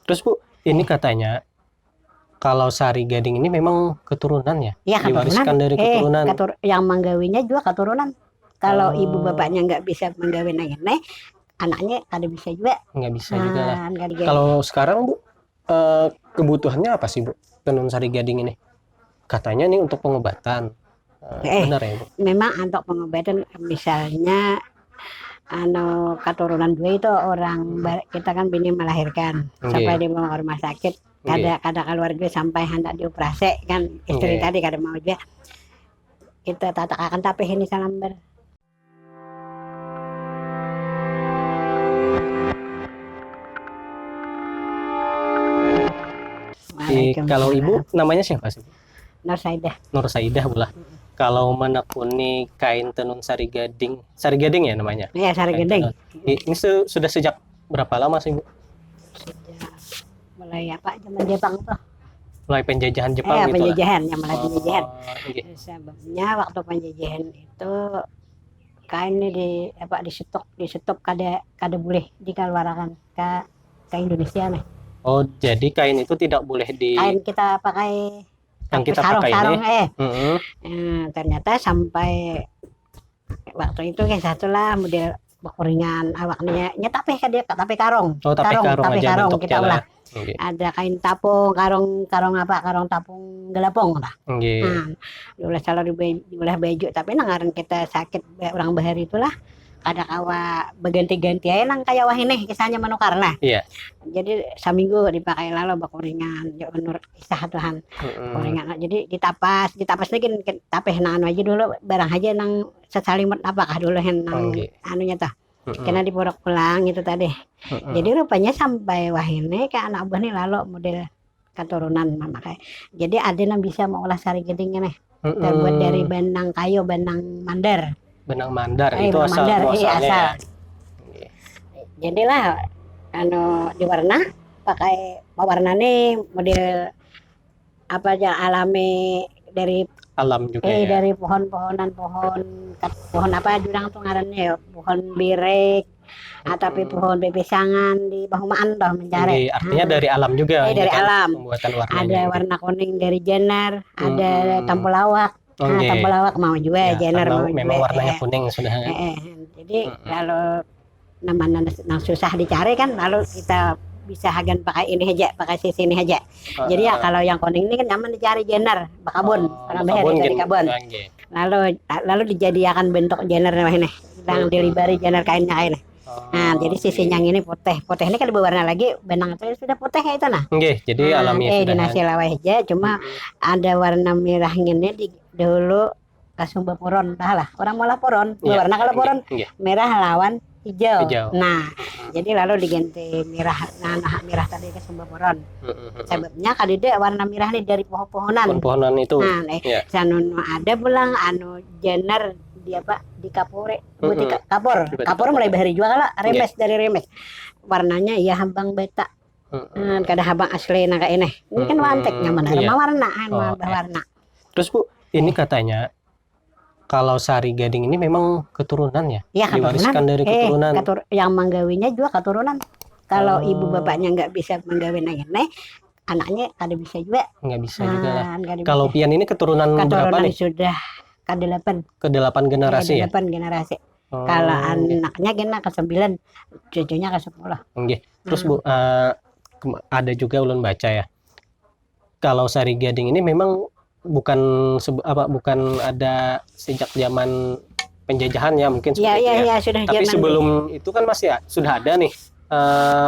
Terus Bu, ini katanya kalau Sari Gading ini memang keturunan ya? Ya keturunan. Diwariskan dari keturunan. Yang menggawinya juga keturunan. Kalau ibu Oh, bapaknya nggak bisa menggawin ini, anaknya kada bisa juga. nggak bisa juga lah. Nggak digawi. Kalau sekarang Bu, kebutuhannya apa sih Bu? Tenun Sari Gading ini? Katanya nih untuk pengobatan. Benar ya Bu? Memang untuk pengobatan misalnya keturunan dua itu kita kan bini melahirkan sampai di bawah rumah sakit kada keluarga sampai hendak dioperasi kan istri tadi kada mau juga kita tata akan tapi ini salamber. Kalau Ibu namanya siapa sih? Nur Saidah. Nur Saidah pula. Kalau menekuni kain tenun Sari Gading ya namanya? Iya, Sari Gading. Ini sudah sejak berapa lama sih Bu? Sejak mulai zaman Jepang tuh. Mulai penjajahan Jepang gitu penjajahan, yang mulai penjajahan. Okay. Sebabnya waktu penjajahan itu kain ini di stok kada boleh dikeluarkan ke Indonesia nih. Oh, jadi kain itu tidak boleh kain kita pakai yang kita pakai ini. Ternyata sampai waktu itu kayak satu lah model ringan awaknya tapi karong. Tapi karong kita ulah. Okay. Ada kain tapung, karong tapung gelapong lah. Okay. Diulah salah diulah baju tapi nangaran kita sakit orang bahar itulah ada kawa berganti-ganti aja nang kayak wah ini kisahnya menukar lah. Iya. Jadi seminggu dipakai lalu bakuringan ya menurut kisah Tuhan. Kuringan jadi ditapas lagi tapeh nang aja dulu barang aja nang sesalimut apakah dulu nang anunya tuh. Kena diporok pulang itu tadi. Jadi rupanya sampai wah ini ke anak buah nih lalu model keturunan mama kayak. Jadi ada yang bisa mengolah Sari Gading nih. Terbuat dari benang kayu, benang mandar. Benang mandar itu asal. Asal. Jadilah diwarna pakai pewarna nih model apa aja alami dari alam juga dari pohon apa jurang tuh ngarannya ya pohon birek tapi pohon bebesangan di Bahumaan toh mencari. Artinya dari alam juga. Dari alam. Pembuatan warnanya. Ada warna kuning dari jenar, ada tempulawak. Tempulawak mau juga, jenar mau juga. Memang warnanya kuning sudah. Jadi kalau nama susah dicari kan, lalu kita bisa hagan pakai ini aja, pakai sisi ini aja. Jadi ya kalau yang kuning ini kan nyaman dicari jenar, bakabun, orang behar dari kabun. Lalu dijadikan bentuk jenar ini, sedang dilibari jenar kainnya ini. Nah, jadi sisi yang ini putih ini kan berwarna lagi, benang itu sudah putih ya itu nah. Jadi alami sudah. Di nasi lawah aja, cuma ada warna merah ini dulu ke Sumba Puron, lah. Orang mau laporan, warna kalau poron merah lawan hijau. Nah, jadi lalu diganti merah, merah tadi ke Sumba Puron. Sebabnya kadide warna merah nih dari pohon-pohonan. Pohon-pohonan itu. Sanun ada pulang jenar di kapure, kapur mulai bahari juga lah, remes dari remes. Warnanya ya hambang beta. Kada habang asli naga ini. Ini kan wantek nyaman warna, warna. Terus Bu, ini katanya kalau Sari Gading ini memang keturunan ya? Diwariskan dari keturunan. Yang menggawinya juga keturunan. Kalau ibu bapaknya nggak bisa menggawin ini, anaknya kada bisa juga. Nggak bisa juga lah. Kalau pian ini keturunan berapa nih? Sudah ke-8 generasi ya? 8 generasi. Kalau anaknya kena ke-9, cucunya ke-10. Terus Bu, ada juga ulun baca ya. Kalau Sari Gading ini memang bukan ada sejak zaman penjajahan ya mungkin seperti itu ya. Sudah. Tapi sebelum itu kan masih sudah ada nih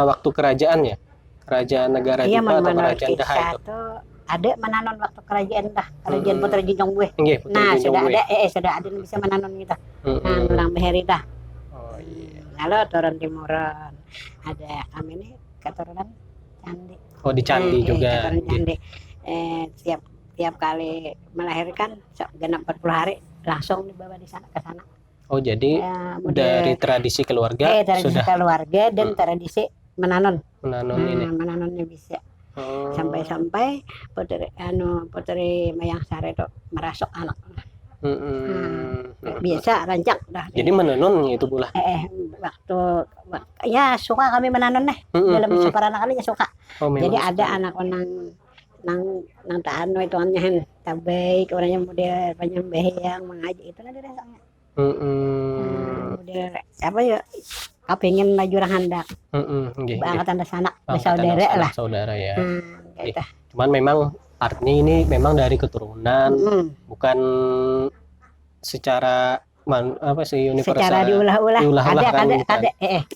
waktu kerajaan ya. Kerajaan negara Dipa atau kerajaan Daha itu. Ada menanon waktu kerajaan Putra Jinjong gue. Nah, sudah ada yang bisa menanon kita. Orang beheri dah. Lalu turun timuran. Ada kami nih keturunan candi. Di candi juga. Candi. Tiap kali melahirkan genap 40 hari langsung dibawa di sana ke sana. Jadi dari tradisi keluarga sudah keluarga dan tradisi menanon ini. Menanonnya bisa. Sampai putri Mayang Sari itu merasuk anak. Biasa rancak dah. Jadi menenun itu pula. Waktu ya suka kami menanam deh. Dalam separana kali ya suka. Oh, memang Jadi suka. ada anak nang taano itu anyahan tabay orangnya model banyak beheyang mengaji itu nanti rasanya. Model apa ya? Pengen maju orang handak. Angkatan sanak bersaudara lah. Saudara ya. Gitu. Cuman memang artinya ini memang dari keturunan, bukan secara apa sih universal. Secara diulah-ulah. Ada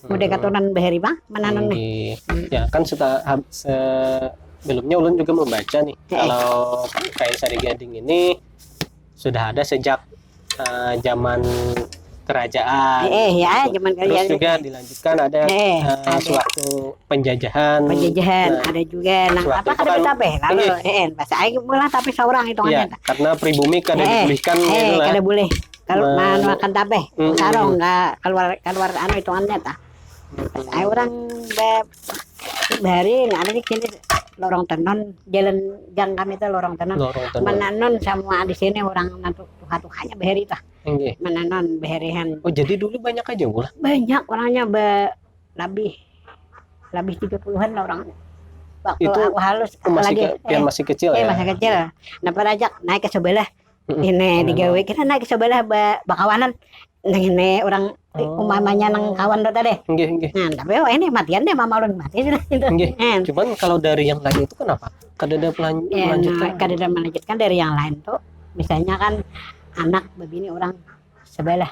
model keturunan beheri bang menanam nih. Ya kan sebelumnya ulun juga membaca nih kalau kain sari gading ini sudah ada sejak zaman kerajaan. Ya, zaman kerajaan. Terus juga dilanjutkan ada sewaktu penjajahan. Nah, ada juga nang apa kada betapeh lalu bahasa aing mulai tapi seorang hitungannya. Karena pribumi kada dipulihkan kada boleh. Kalau makan tapeh sarong enggak keluar anu hitungannya tah. Saya orang bahari ada di sini lorong tenon jalan gang kami itu lorong tenon. Menanon semua di sini orang nantu tuha-tuhanya bahari tah. Menanon baharihan. Oh, jadi dulu banyak aja pula. Banyak orangnya lebih 30-an lah orangnya. Waktu itu aku halus masih kecil ya. Masih kecil. Nah, perajak naik ke sebelah. Ini digawe kita naik ke sebelah bakawanan. Nah, ini orang umamanya nang kawan do tadi. Nah, tapi ini matian deh mama ulun mati sudah itu. Cuman kalau dari yang lain itu kenapa? Kada ada melanjutkan. Kada ada melanjutkan dari yang lain tuh. Misalnya kan anak begini orang sebelah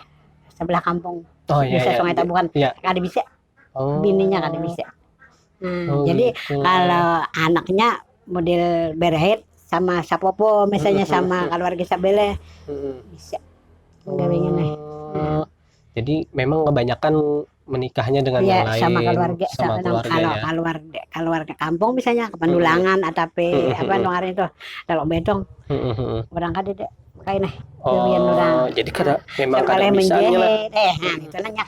kampung. Bisa Sungai Tabukan. Kada bisa. Bininya kada bisa. Jadi kalau anaknya model berahit sama sapopo misalnya sama keluarga sebelah bisa menggawingnya nih. Jadi memang kebanyakan menikahnya dengan yang lain sama keluarga keluarga kampung misalnya ke Pendulangan atau apa nongarin itu kalau betong orang kada deh kayak nih jadi memang kada bisa itu nanya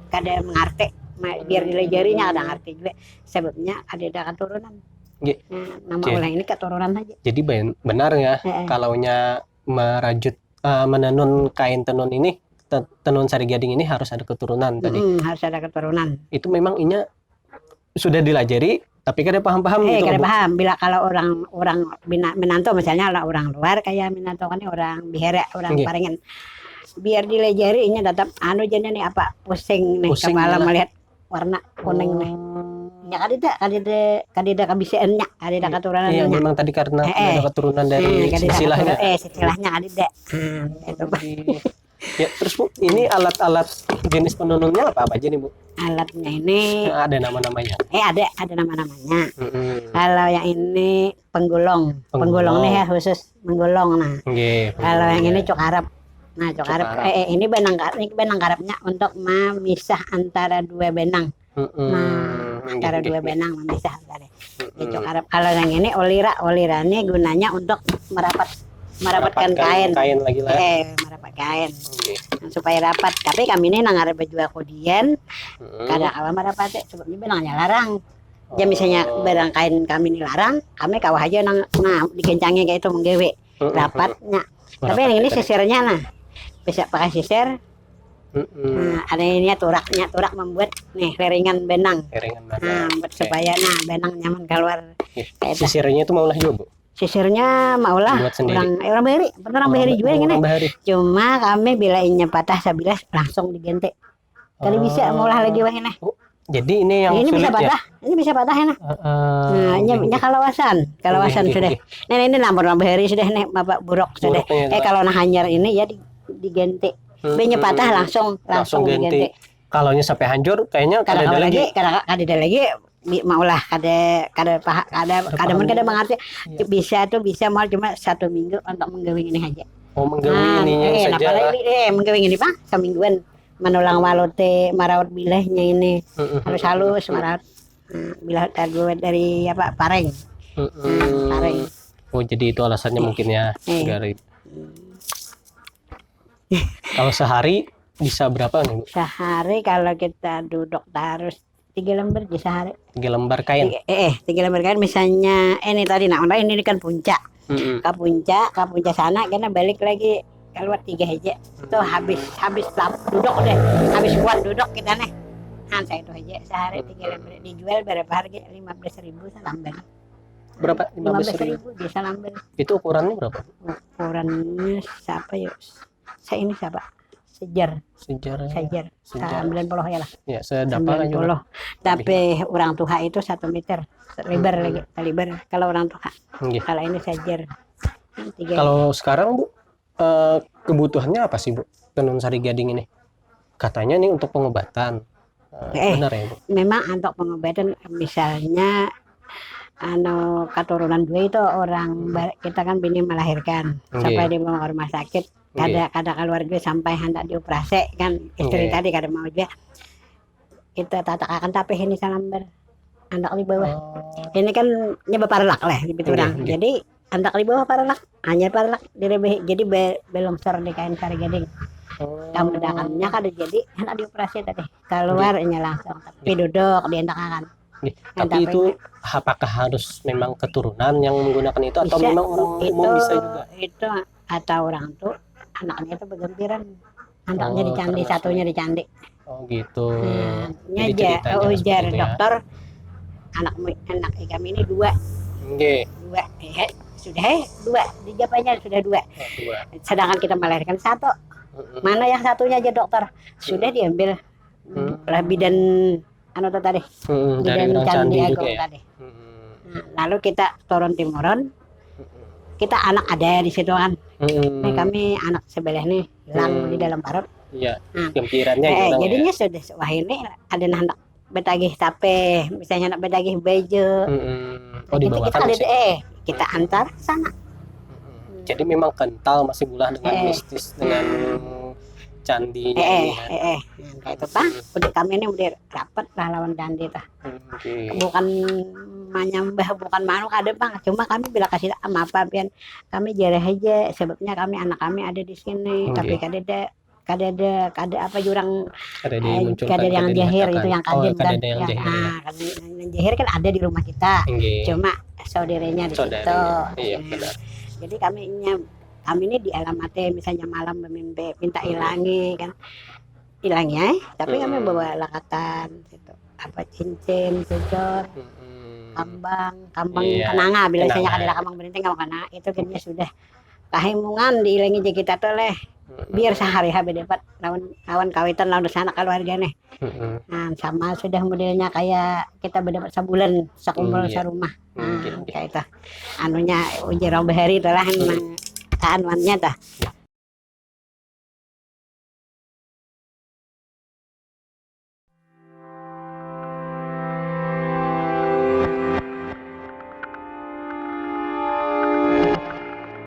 kada mengerti biar dilajarinya ada ngerti juga sebabnya ada keturunan. Nama ulah ini keturunan aja. Jadi benar ya kalaunya merajut menenun kain tenun ini tenun sari gading ini harus ada keturunan tadi. Harus ada keturunan. Itu memang inya sudah dilajari tapi kada paham-paham gitu. Kada paham. Bila kalau orang Minanto misalnya lah orang luar kayak Minanto kan orang Bihara, orang Parengan. Biar dilajari inya tetap jadinya nih apa pusing nih kepala melihat warna kuning nih. Ya kadida kebisaannya, kadida keturunan. Iya, memang tadi karena ada keturunan dari silsilahnya. Silsilahnya kadida. Itu. Ya, terus Bu, ini alat-alat jenis penenunnya apa aja nih, Bu? Alatnya ini ada nama-namanya. Ada nama-namanya. Kalau yang ini penggulung nih ya khusus menggulung. Nah. Kalau yang ini cok arab. Nah, cok arab. Ini benang karapnya untuk memisah antara dua benang. Antara dua benang memisah tadi. Cok arab. Kalau yang ini oliranya gunanya untuk merapatkan kain lagi lah. Merapat kain supaya rapat. Tapi kami ini nang arep baju kudian kada kawa merapat sebabnya benangnya larang. Ya misalnya barang kain kami ini larang, kami kawah aja dikencangnya kayak itu menggewe rapatnya. Tapi yang ini sisirnya bisa pakai sisir. Ada ini turak membuat nih ringan benang. Supaya benang nyaman keluar. Sisirnya itu maulah juga, Bu. Sisirnya maulah orang bahari, juga yang ini. Cuma kami bila inya patah sabilas langsung diganti. Kali bisa maulah lagi wah ini. Jadi ini yang ini sulit bisa patah, ini bisa patah ya. Nya kalawasan sudah. Ini orang bahari sudah nih Bapak Buruk sudah. Kalau hanyar ini ya diganti. Benya patah langsung diganti. Kalau nya sampai hancur kayaknya kada ada lagi maulah kada mengerti bisa mau cuma 1 minggu untuk menggawing ini aja. Menggawing ininya saja. Menggawing ini Pak semingguan menulang walote marawat bilahnya ini harus halus marawat bilah dari apa pareng. Pareng. Jadi itu alasannya mungkin ya dari. Kalau sehari bisa berapa nih, Bu? Sehari kalau kita duduk harus 3 lembar di sehari. 3 lembar kain. 3 lembar kain misalnya ini tadi ini kan puncak. Ke puncak sana karena balik lagi keluar 3 hijau itu habis duduk deh, habis kuat duduk kita nih. Saya itu aja sehari 3 lembar dijual berapa harga? 15.000 salamber. Berapa? 15.000 di salamber. Itu ukurannya berapa? Ukurannya siapa ya? Saya ini siapa? Sejar. Sejar 90 ya lah. Ya, sedapat aja. 90. Tapi orang tua itu 1 meter. Lebar lagi, lebar kalau orang tua. Kalau ini sejar. Kalau sekarang Bu, kebutuhannya apa sih Bu? Tenun Sari Gading ini. Katanya nih untuk pengobatan. Benar ya Bu? Memang untuk pengobatan misalnya keturunan dua itu orang kita kan bini melahirkan sampai dibawa ke rumah sakit kada keluarga sampai hendak dioperasi kan istri tadi kada mau aja kita tatakan tapi ini salamber anak di bawah ini kan nyebab paralak lah gitu orang jadi anak di bawah paralak hanya paralak jadi belongsor di kain Sari Gading kamu dakamnya kada jadi hendak dioperasi tadi keluarnya langsung tapi duduk diendakakan. Tapi itu apakah harus memang keturunan yang menggunakan itu atau bisa, memang orang umum bisa juga? Itu atau orang tuh anaknya itu bergempiran, anaknya di candi, satunya di candi. Oh gitu. Ujar dokter anak kami ini 2. Dua, sudah 2 dijawabnya sudah 2. Sedangkan kita melahirkan 1. Mana yang satunya aja dokter? Sudah diambil bidan tadi dari Candi juga ya? Tadi. Lalu kita turun timuran kita anak ada di situ kan nih kami anak sebelah nih hilang di dalam parut gempirannya jadinya sudah wah ini ada anak betagih tape misalnya anak betagih baju kita antar sana jadi memang kental masih bulah dengan mistis dengan candinya kayak itu Pak udah kami ini udah rapat lah lawan candi tah bukan menyembah bukan makhluk ada Bang cuma kami bila kasih apa pian kami jarah aja sebabnya kami anak kami ada di sini tapi kada apa jurang kada yang jahir itu yang kadin kan yang jahir kan ada di rumah kita cuma saudaranya di situ jadi kami ini di alamatnya misalnya malam memimpi minta ilangi kan hilangnya tapi kami bawa lakatan gitu apa cincin cucur kambang kenanga bila misalnya ada kambang berinting kalau kena itu kayaknya sudah kahimungan diilangi aja kita tuh leh biar sehari-hari dapat lawan kawitan lawan sana keluarga nih nah sama sudah modelnya kayak kita berdapat sebulan sekumpul serumah kayak itu anunya ujar bahari itulah anuannya dah